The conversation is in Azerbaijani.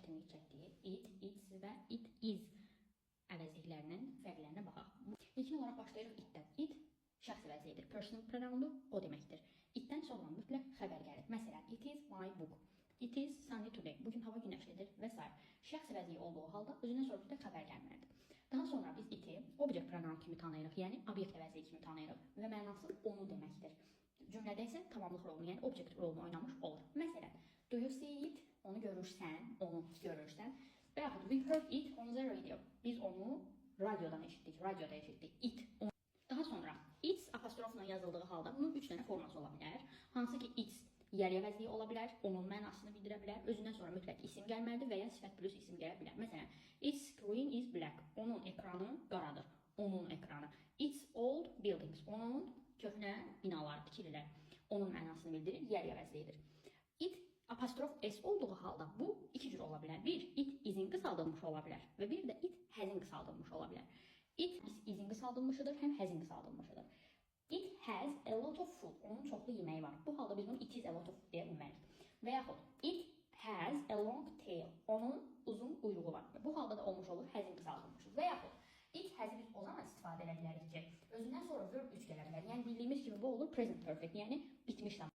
çətinlik çəkdiyi it, its və it is əvəzliklərinin fərqlərinə baxaq. İlkin olaraq başlayırıq itdən. It şəxsi vəzlidir. Personal pronoundu o deməkdir. Itdən sonra mütləq xəbər gəlir. Məsələn, it is my book. It is sunny today. Bugün hava günəşlidir və s. Şəxsi vəzliyi olduğu halda özündən sonra mütləq xəbər gəlməlidir. Daha sonra biz iti object pronoun kimi tanıyırıq, yəni obyekt vəzliyi kimi tanıyırıq və mənası onu deməkdir. Cümlədə isə tamamlıq rolunu, yəni object rolunu oynamış olur. Məsələn, do you see it? Onu görürsən, onu görürsən. Və yaxud we heard it on the radio. Biz onu radiodan eşitdik, It. Daha sonra its apostrofla yazıldığı halda bunun 3 dənə forması ola bilər. Hansı ki its yəriyə vəzliyi ola bilər, onun mənasını bildirə bilər, özündən sonra mütləq isim gəlməlidir və ya sifət plus isim gələ bilər. Məsələn, its screen is black. Onun ekranı qaradır. Onun ekranı. Its old buildings. Onun köhnə binalar, tikililər. Onun mənasını bildirir, yəriyə vəzliyidir. It apostrof s olduğu halda bu iki cür ola bilər. Bir, it is'in qısaldılmış ola bilər və bir də it has'in qısaldılmış ola bilər. It is'in qısaldılmışıdır, həm has'in qısaldılmışıdır. It has a lot of food. Onun çoxlu yeməyi var. Bu halda biz bunu it is a lot of food deyə bilmərik. Və yaxud it has a long tail. Onun uzun quyruğu var. Bu halda da olmuş olur, has'in qısaldılmışı. Və yaxud it has'i biz o zaman istifadə edə bilərik ki, özündən sonra verb 3 gələ bilər. Yəni bildiyimiz kimi bu olur present perfect, yəni bitmiş zaman.